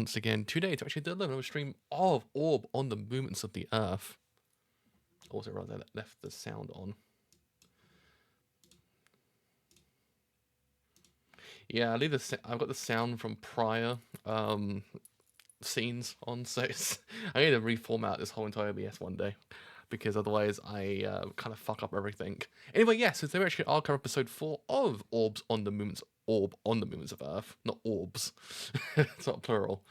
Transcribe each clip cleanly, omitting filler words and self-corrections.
once again today to actually deliver another stream of Orb on the Movements of the Earth. Also, rather, I left the sound on. Yeah, I've got the sound from prior scenes on, so I need to reformat this whole entire OBS one day, because otherwise I kind of fuck up everything. Anyway, yes, so they actually are cover episode 4 of Orb on the Movements of Earth, not orbs. It's not plural.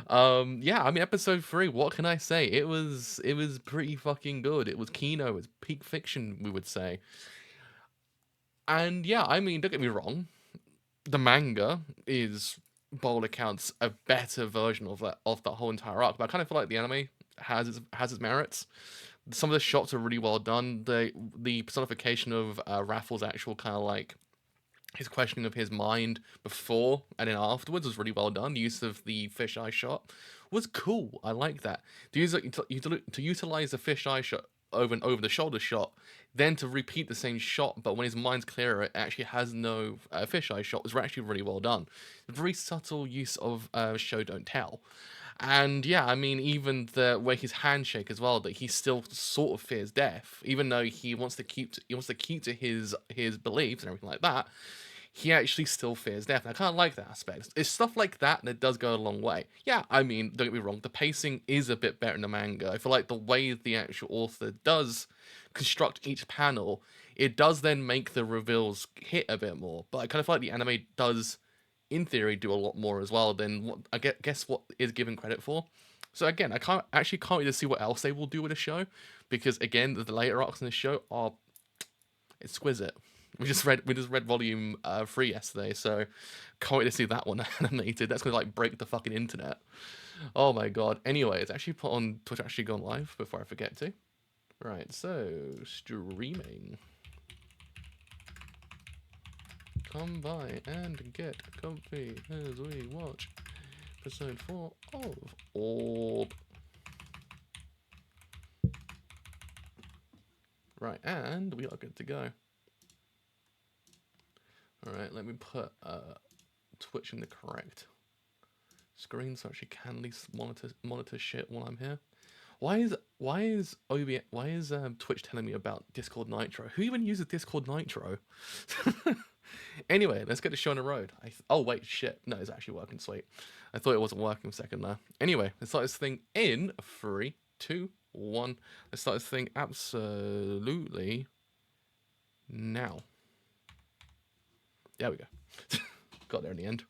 Yeah, I mean episode 3, what can I say? It was pretty fucking good. It was Kino, it was peak fiction, we would say. And yeah, I mean, don't get me wrong, the manga is, by all accounts, a better version of that whole entire arc. But I kind of feel like the anime has its merits. Some of the shots are really well done. The personification of Raffle's actual kind of like his questioning of his mind before and then afterwards was really well done. The use of the fisheye shot was cool. I like that. To utilize the fisheye shot over and over the shoulder shot, then to repeat the same shot, but when his mind's clearer, it actually has no fisheye shot, was actually really well done. Very subtle use of show don't tell. And yeah, I mean, even the way his handshake as well, that he still sort of fears death, even though he wants to keep to his beliefs and everything like that. He actually still fears death. And I kind of like that aspect. It's stuff like that that does go a long way. Yeah, I mean, don't get me wrong, the pacing is a bit better in the manga. I feel like the way the actual author does construct each panel, it does then make the reveals hit a bit more. But I kind of feel like the anime does, in theory, do a lot more as well than what I guess what is given credit for. So again, I can't wait to see what else they will do with the show, because again, the later arcs in the show are exquisite. We just read volume 3 yesterday, so can't wait to see that one animated. That's gonna like break the fucking internet. Oh my god. Anyway, it's actually put on Twitch, actually gone live before I forget to. Right, so streaming. Come by and get comfy as we watch episode 4 of Orb. Right, and we are good to go. Alright, let me put Twitch in the correct screen so I actually can at least monitor shit while I'm here. Why is Twitch telling me about Discord Nitro? Who even uses Discord Nitro? Anyway, let's get the show on the road. Oh wait, shit. No, it's actually working. Sweet. I thought it wasn't working a second there. Anyway, let's start this thing in 3, 2, 1. Let's start this thing absolutely now. There we go. Got there in the end.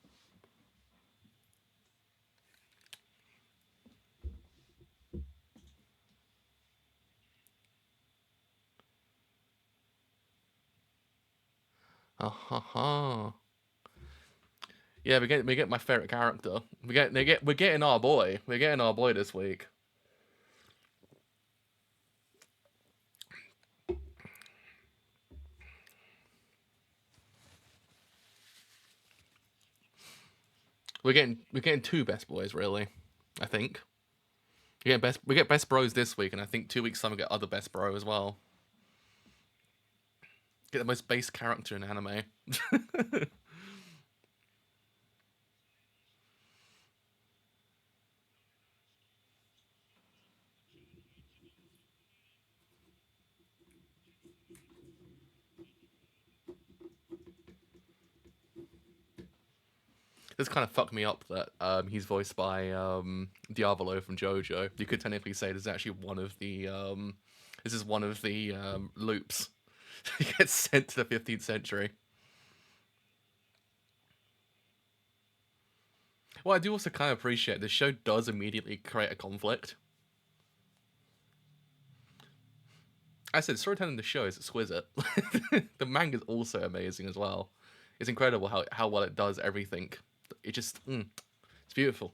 Yeah, we get my favorite character. We're getting our boy. We're getting our boy this week. We're getting two best boys, really. I think. We get best bros this week, and I think 2 weeks time we get other best bro as well. Get the most base character in anime. This kind of fucked me up that he's voiced by Diavolo from JoJo. You could technically say this is actually one of the loops. He gets sent to the 15th century. Well, I do also kind of appreciate the show does immediately create a conflict. I said storytelling in the show is exquisite. The manga is also amazing as well. It's incredible how well it does everything. It just, it's beautiful.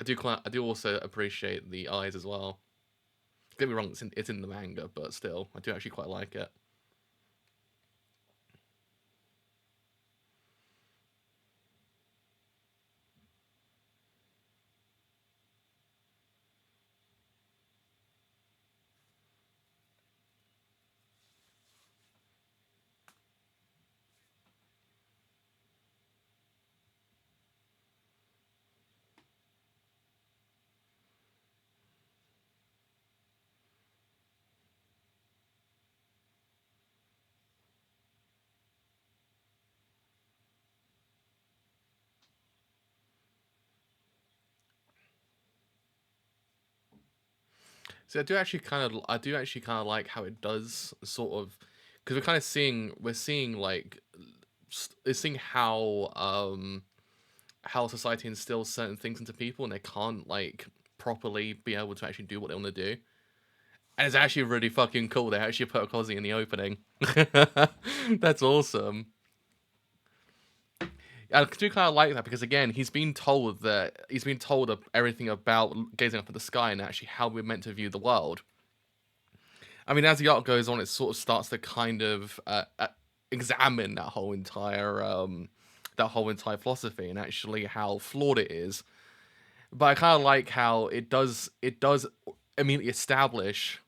I do also appreciate the eyes as well. Don't get me wrong, it's in the manga, but still, I do actually quite like it. See, I do actually kind of like how it does sort of, because we're seeing like, seeing how society instills certain things into people and they can't like properly be able to actually do what they want to do. And it's actually really fucking cool. They actually put OCZY in the opening. That's awesome. I do kind of like that because again, he's been told everything about gazing up at the sky and actually how we're meant to view the world. I mean, as the arc goes on, it sort of starts to kind of examine that whole entire philosophy and actually how flawed it is. But I kind of like how it does immediately establish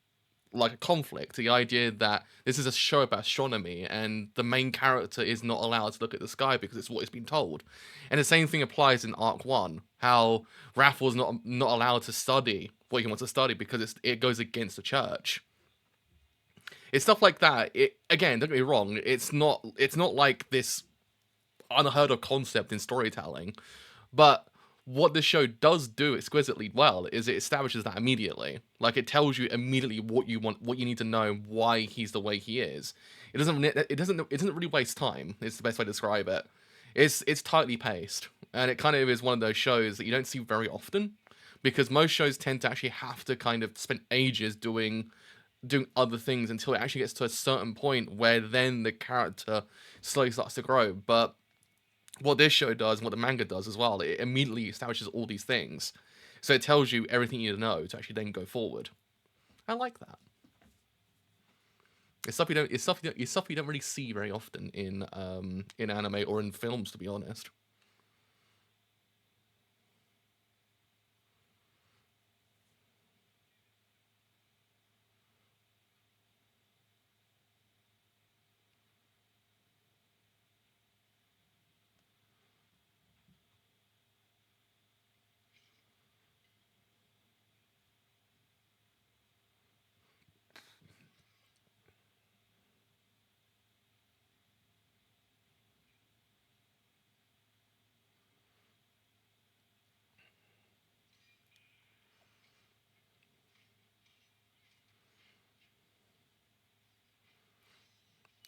like a conflict. The idea that this is a show about astronomy and the main character is not allowed to look at the sky because it's what he's been told. And the same thing applies in Arc 1, how Raffle's not allowed to study what he wants to study because it goes against the church. It's stuff like that. It again, don't get me wrong, it's not like this unheard of concept in storytelling, but what this show does do exquisitely well is it establishes that immediately. Like it tells you immediately what you want, what you need to know, why he's the way he is. It doesn't really waste time. It's the best way to describe it. It's tightly paced, and it kind of is one of those shows that you don't see very often, because most shows tend to actually have to kind of spend ages doing other things until it actually gets to a certain point where then the character slowly starts to grow. But what this show does and what the manga does as well, it immediately establishes all these things. So it tells you everything you need to know to actually then go forward. I like that. It's stuff you don't really see very often in anime or in films, to be honest.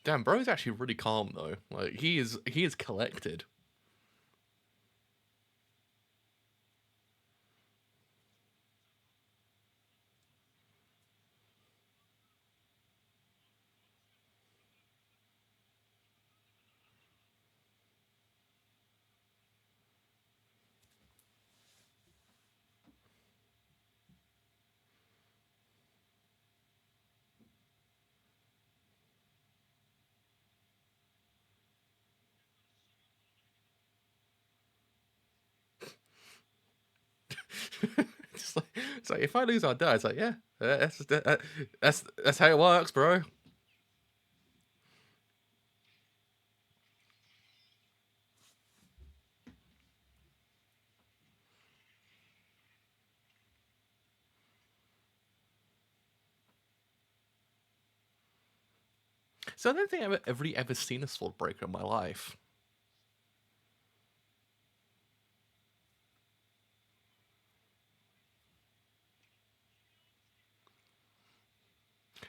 Damn, bro's actually really calm though. Like he is collected. It's like if I lose, I die. It's like yeah, that's how it works, bro. So I don't think I've really ever seen a sword breaker in my life.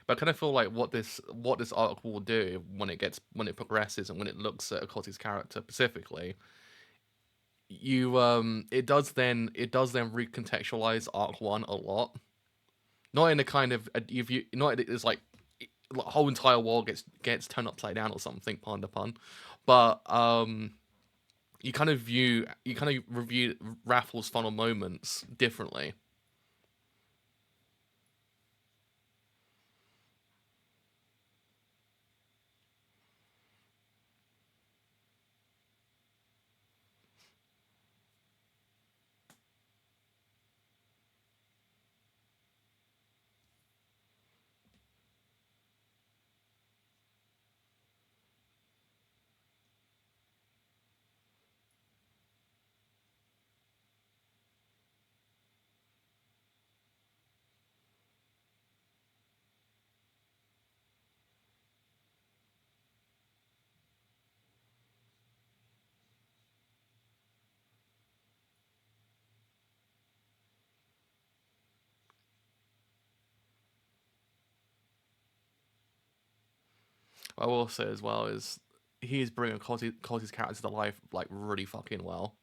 But I kind of feel like what this arc will do when it progresses and when it looks at Akotti's character specifically, it does then recontextualize Arc 1 a lot. Not in a kind of if you not it's like the whole entire world gets turned upside down or something, pardon the pun. But you kind of review Raffles' final moments differently. What I will say as well is he's bringing Cozy's character to life like really fucking well.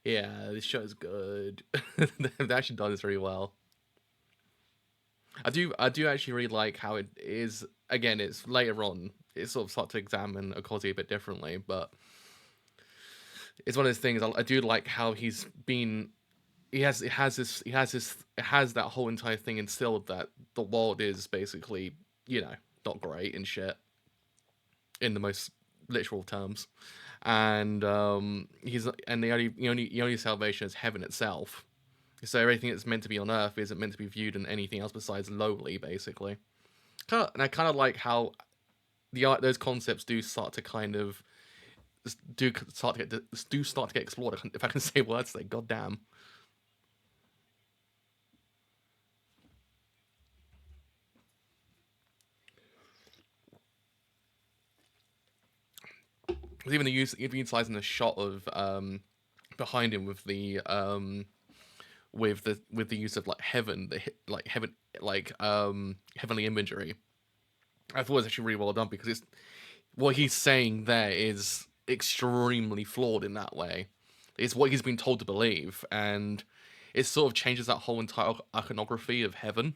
Yeah, this show is good. They've actually done this very well. I do actually really like how it is. Again, it's later on. It sort of start to examine Okozi a bit differently, but it's one of those things. I do like how he's been. It has that whole entire thing instilled that the world is basically not great and shit in the most literal terms, and the only salvation is heaven itself. So everything that's meant to be on Earth isn't meant to be viewed in anything else besides lowly, basically. And I kind of like how those concepts do start to kind of do start to get explored. If I can say words, like goddamn. Even utilizing the shot of behind him with the use of like heaven heavenly imagery. I thought it was actually really well done because it's what he's saying there is extremely flawed in that way. It's what he's been told to believe, and it sort of changes that whole entire iconography of heaven.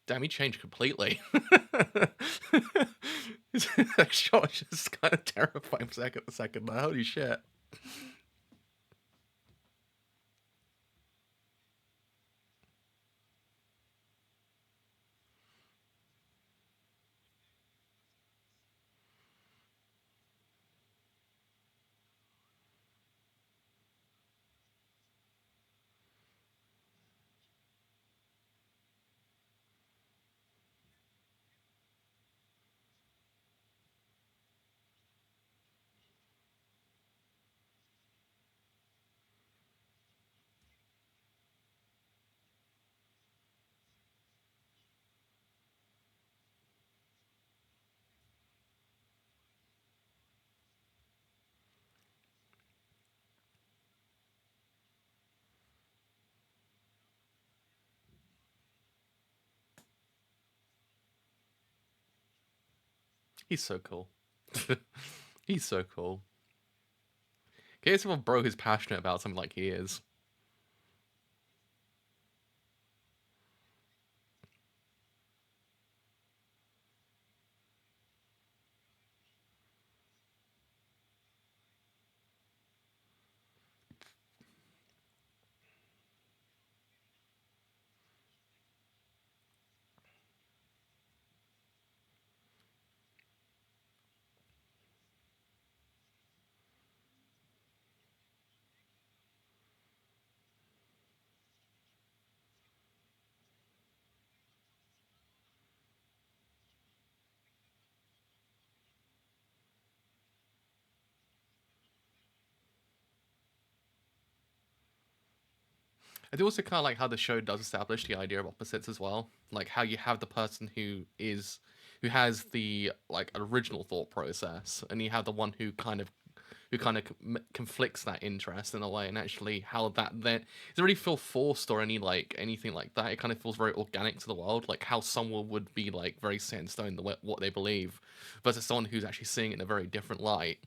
Damn, he changed completely. That shot was just kind of terrifying for a second. Holy shit. He's so cool. He's so cool. Case of a bro who's passionate about something like he is. I do also kind of like how the show does establish the idea of opposites as well, like how you have the person who has the like original thought process, and you have the one who kind of conflicts that interest in a way, and actually how that then it doesn't really feel forced or anything like that. It kind of feels very organic to the world, like how someone would be like very set in stone what they believe, versus someone who's actually seeing it in a very different light.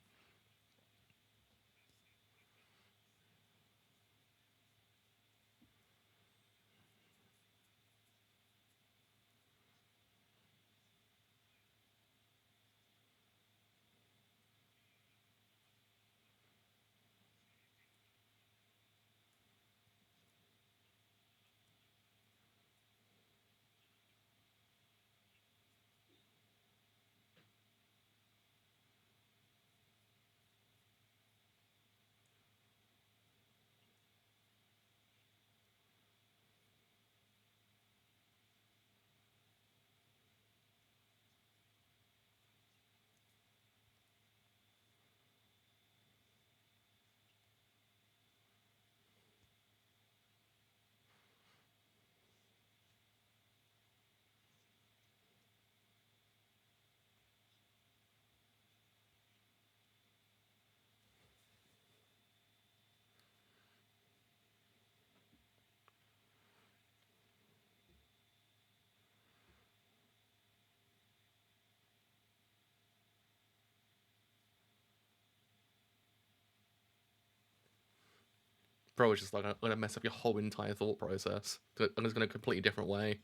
Bro, it's just like I'm gonna mess up your whole entire thought process. I'm just gonna a completely different way.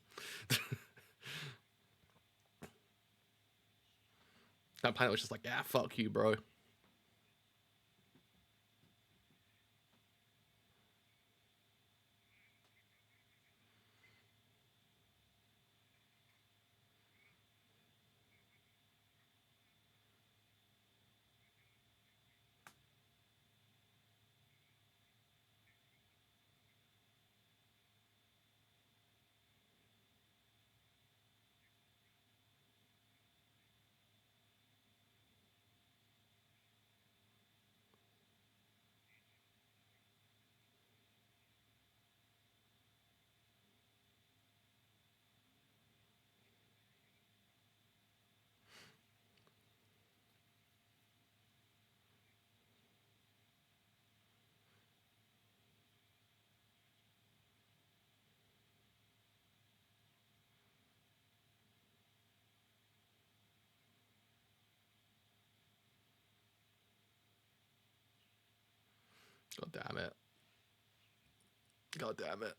That planet was just like, yeah, fuck you, bro. God damn it. God damn it.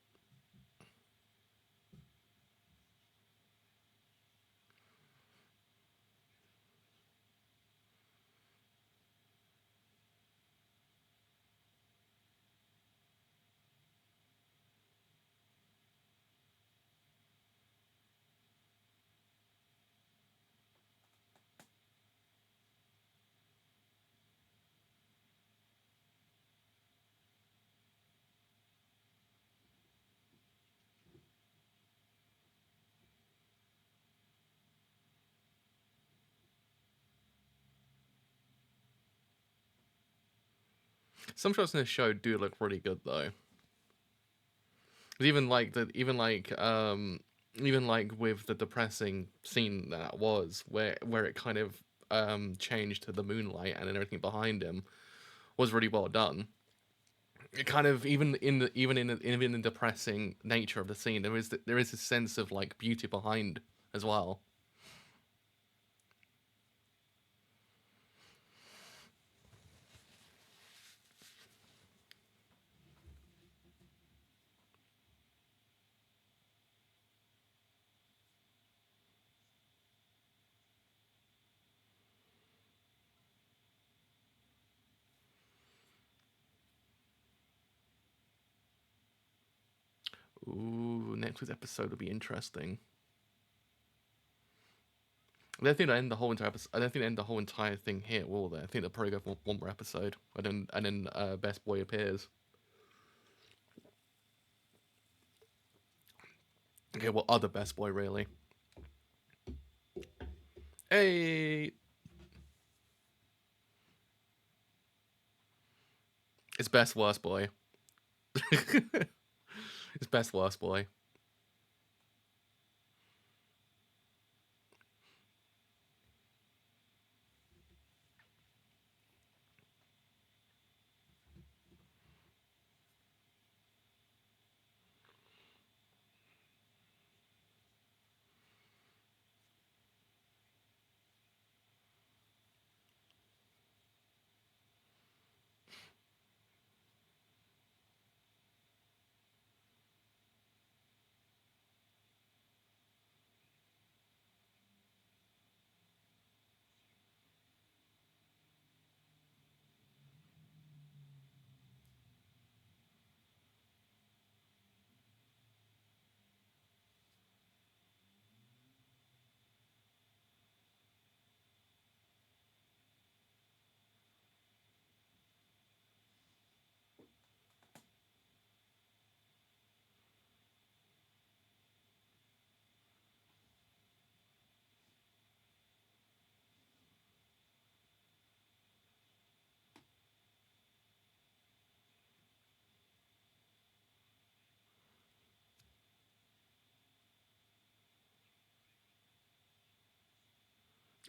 Some shots in this show do look really good though. Even like the even like with the depressing scene that was where it kind of changed to the moonlight and then everything behind him was really well done. It kind of even in the depressing nature of the scene, there is a sense of like beauty behind as well. Ooh, next week's episode will be interesting. I don't think they end the whole entire episode. I don't think they end the whole entire thing here, will they? I think they'll probably go for one more episode, and then Best Boy appears. Okay, well, other Best Boy really. Hey, it's Best Worst Boy. It's best worst boy.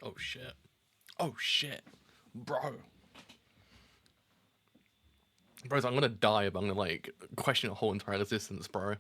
Oh shit. Oh shit. Bro. Bros, I'm gonna die if I'm gonna like question a whole entire existence, bro.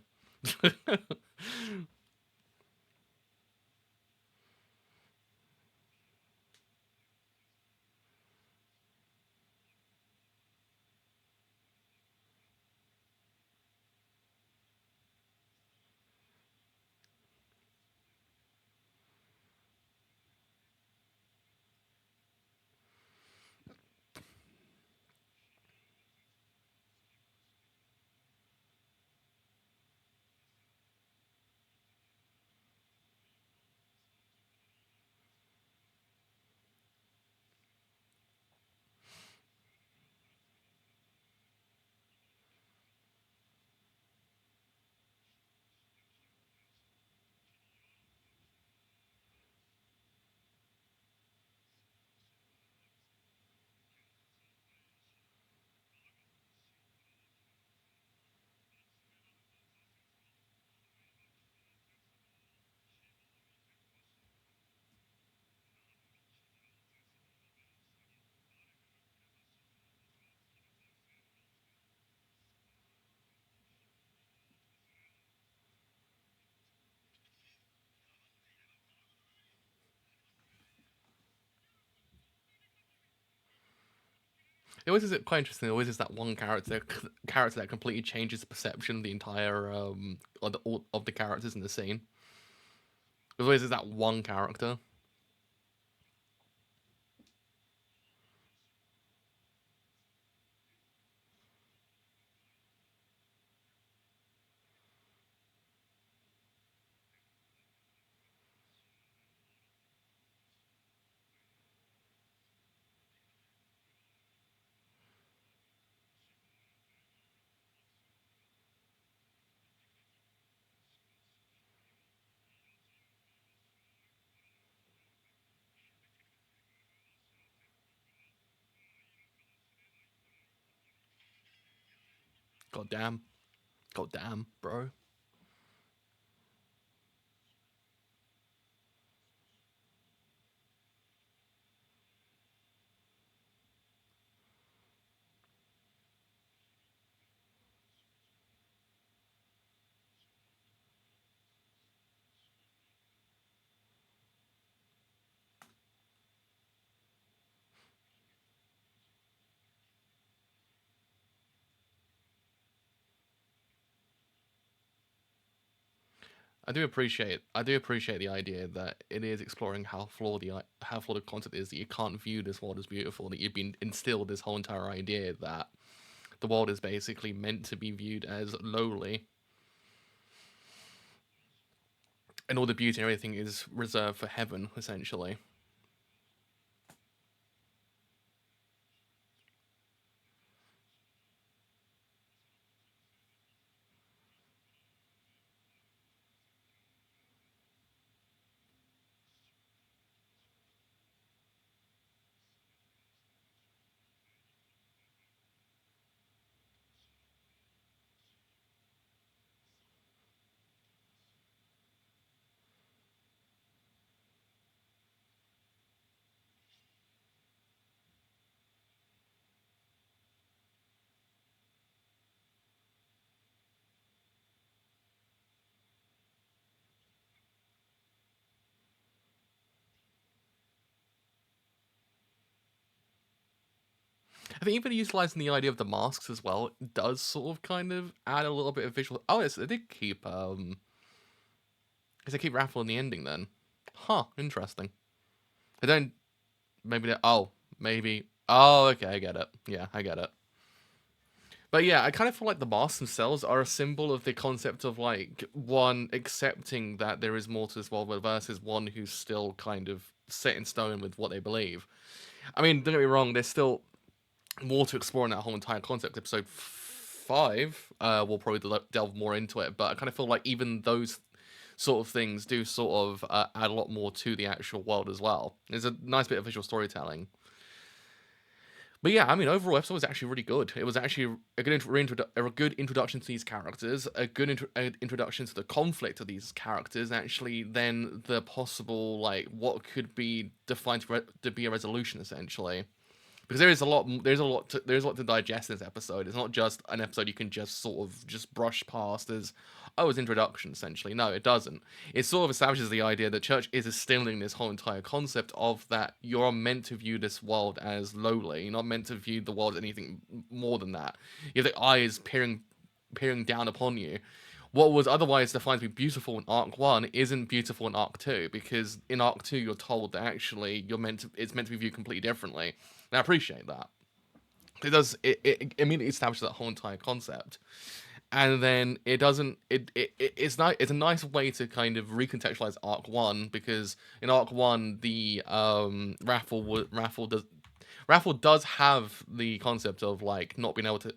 It always is quite interesting. It always is that one character that completely changes the perception of the entire of the characters in the scene. It always is that one character. God damn. God damn, bro. I do appreciate the idea that it is exploring how flawed the concept is, that you can't view this world as beautiful, that you've been instilled this whole entire idea that the world is basically meant to be viewed as lowly, and all the beauty and everything is reserved for heaven, essentially. think even utilizing the idea of the masks as well does sort of kind of add a little bit of visual. Oh, yes, they did keep because they keep Raffle in the ending then. Huh, interesting. I don't. Maybe they. Oh, maybe. Oh, okay, I get it. Yeah, I get it. But yeah, I kind of feel like the masks themselves are a symbol of the concept of like one accepting that there is more to this world versus one who's still kind of set in stone with what they believe. I mean, don't get me wrong, there's still more to explore in that whole entire concept. Episode 5, we'll probably delve more into it, but I kind of feel like even those sort of things do sort of add a lot more to the actual world as well. There's a nice bit of visual storytelling. But yeah, I mean, overall episode was actually really good. It was actually a good introduction to these characters, a good introduction to the conflict of these characters, and actually then the possible like what could be defined to be a resolution essentially. Because there's a lot to digest in this episode. It's not just an episode you can just sort of just brush past as, oh, it's introduction essentially. No, it doesn't. It sort of establishes the idea that church is instilling this whole entire concept of that you're meant to view this world as lowly. You're not meant to view the world as anything more than that. You have the eyes peering down upon you. What was otherwise defined to be beautiful in Arc 1 isn't beautiful in Arc 2, because in Arc 2 you're told that actually it's meant to be viewed completely differently. And I appreciate that. It immediately establishes that whole entire concept. And then it doesn't it's not it's a nice way to kind of recontextualize Arc 1, because in Arc 1 the Raffle does have the concept of like not being able to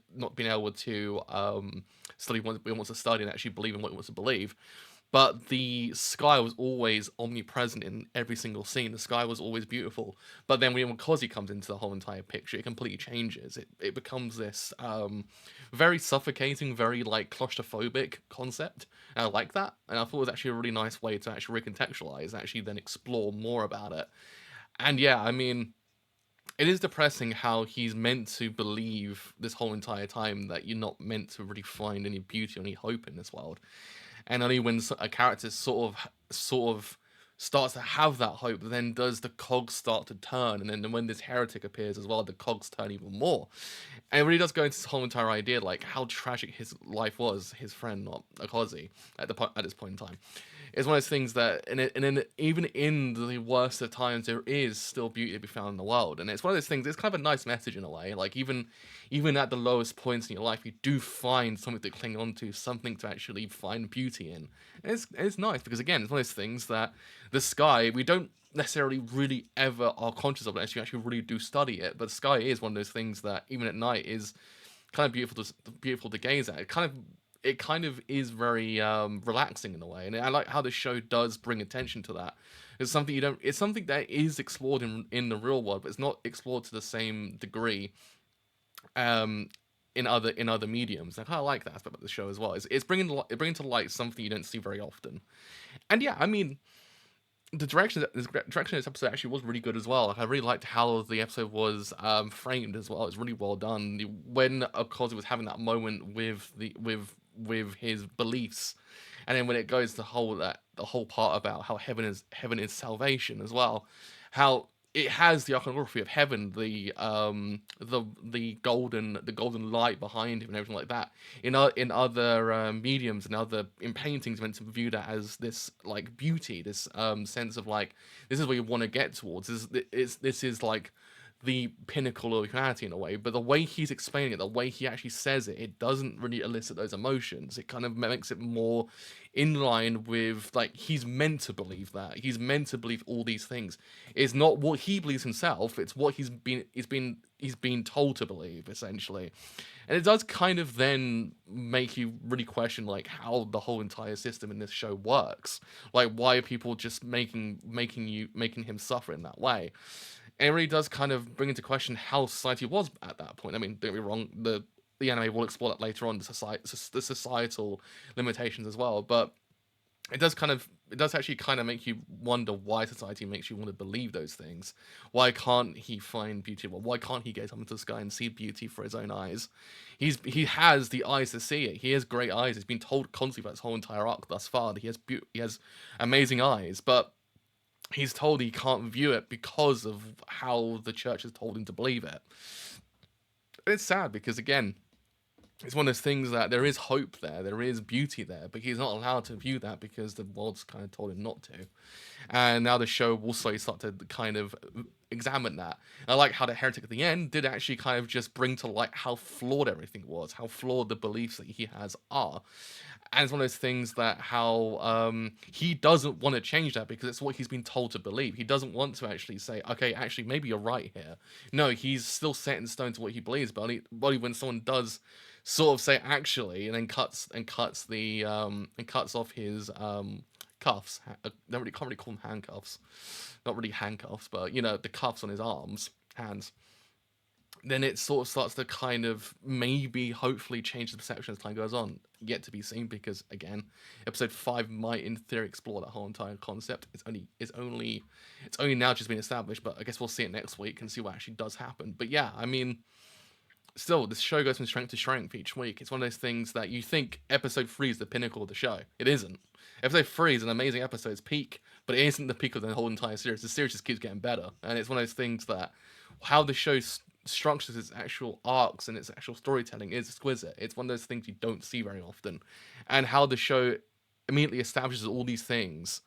study what he wants to study and actually believe in what he wants to believe. But the sky was always omnipresent in every single scene. The sky was always beautiful. But then when OCZY comes into the whole entire picture, it completely changes. It becomes this very suffocating, very like claustrophobic concept. And I like that. And I thought it was actually a really nice way to actually recontextualize, actually then explore more about it. And yeah, I mean, it is depressing how he's meant to believe this whole entire time that you're not meant to really find any beauty or any hope in this world. And only when a character sort of starts to have that hope, then does the cogs start to turn, and then when this heretic appears as well, the cogs turn even more. And it really does go into this whole entire idea, like how tragic his life was, his friend, not OCZY, at this point in time. It's one of those things that, even in the worst of times, there is still beauty to be found in the world, and it's one of those things. It's kind of a nice message in a way. Like even at the lowest points in your life, you do find something to cling on to, something to actually find beauty in. And it's nice because again, it's one of those things that the sky, we don't necessarily really ever are conscious of unless you actually really do study it. But the sky is one of those things that even at night is kind of beautiful to gaze at. It kind of is very relaxing in a way, and I like how the show does bring attention to that. It's something you don't. It's something that is explored in the real world, but it's not explored to the same degree um, in other mediums. I kind of like that aspect of the show as well. It's bringing to light something you don't see very often. And yeah, I mean, the direction of this episode actually was really good as well. Like, I really liked how the episode was framed as well. It's really well done. When of course it was having that moment with his beliefs, and then when it goes the whole part about how heaven is salvation as well, how it has the iconography of heaven, the golden light behind him and everything like that. In other mediums and other in paintings, meant to view that as this like beauty, this sense of like this is where you want to get towards. This is like the pinnacle of humanity in a way, but the way he's explaining it, the way he actually says it, it doesn't really elicit those emotions. It kind of makes it more in line with like he's meant to believe that. He's meant to believe all these things. It's not what he believes himself, it's what he's been told to believe, essentially. And it does kind of then make you really question like how the whole entire system in this show works. Like why are people just making him suffer in that way? And it really does kind of bring into question how society was at that point. I mean, don't get me wrong, the anime will explore that later on, the societal limitations as well, but it does actually kind of make you wonder why society makes you want to believe those things. Why can't he find beauty? Well, why can't he get up into the sky and see beauty for his own eyes? He has the eyes to see it. He has great eyes. He's been told constantly about his whole entire arc thus far that he has amazing eyes, but he's told he can't view it because of how the church has told him to believe it. It's sad because, again, it's one of those things that there is hope there, there is beauty there, but he's not allowed to view that because the world's kind of told him not to. And now the show will slowly start to kind of examine that. And I like how the heretic at the end did actually kind of just bring to light how flawed everything was, how flawed the beliefs that he has are. And it's one of those things that how he doesn't want to change that because it's what he's been told to believe. He doesn't want to actually say, okay, actually, maybe you're right here. No, he's still set in stone to what he believes. But only when someone does sort of say actually, and then cuts off his cuffs. Don't really, can't really call them handcuffs. Not really handcuffs, but the cuffs on his hands. Then it sort of starts to kind of maybe, hopefully, change the perception as time goes on. Yet to be seen, because again, episode 5 might, in theory, explore that whole entire concept. It's only now just been established, but I guess we'll see it next week and see what actually does happen. But yeah, I mean, still, this show goes from strength to strength each week. It's one of those things that you think episode 3 is the pinnacle of the show. It isn't. Episode 3 is an amazing episode. It's peak, but it isn't the peak of the whole entire series. The series just keeps getting better, and it's one of those things that how the show structures its actual arcs and its actual storytelling is exquisite. It's one of those things you don't see very often, and how the show immediately establishes all these things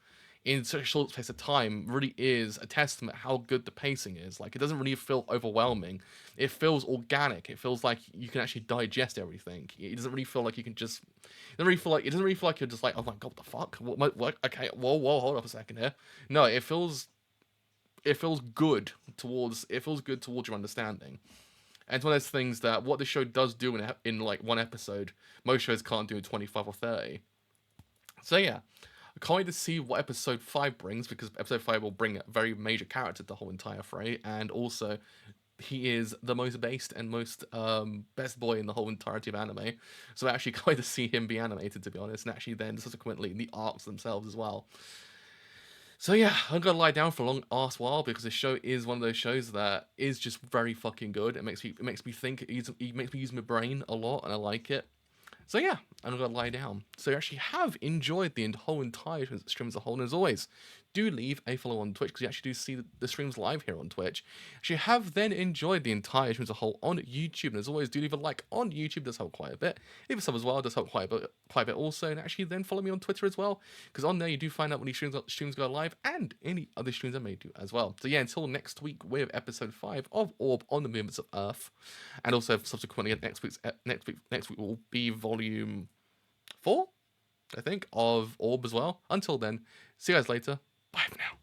in such a short space of time really is a testament how good the pacing is. Like, it doesn't really feel overwhelming. It feels organic. It feels like you can actually digest everything. It doesn't really feel like you can just. It doesn't really feel like you're just like, oh my god, what the fuck? What? Okay, whoa, hold up a second here. No, it feels good towards your understanding. And it's one of those things that what the show does do in like one episode, most shows can't do in 25 or 30. So yeah, I can't wait to see what episode 5 brings, because episode 5 will bring a very major character to the whole entire fray, and also he is the most based and most best boy in the whole entirety of anime. So I actually can't wait to see him be animated, to be honest, and actually then subsequently the arcs themselves as well. So yeah, I'm gonna lie down for a long ass while, because this show is one of those shows that is just very fucking good. It makes me think. It makes me use my brain a lot, and I like it. So yeah, I'm gonna lie down. So you actually have enjoyed the whole entire stream as a whole, and as always, do leave a follow on Twitch, because you actually do see the streams live here on Twitch. Actually have then enjoyed the entire stream as a whole on YouTube, and as always, do leave a like on YouTube, does help quite a bit. Leave a sub as well, does help quite a bit also, and actually then follow me on Twitter as well, because on there you do find out when these streams go live, and any other streams I may do as well. So yeah, until next week with episode 5 of Orb on the Movements of Earth, and also subsequently next week will be volume 4, I think, of Orb as well. Until then, see you guys later. Bye for now.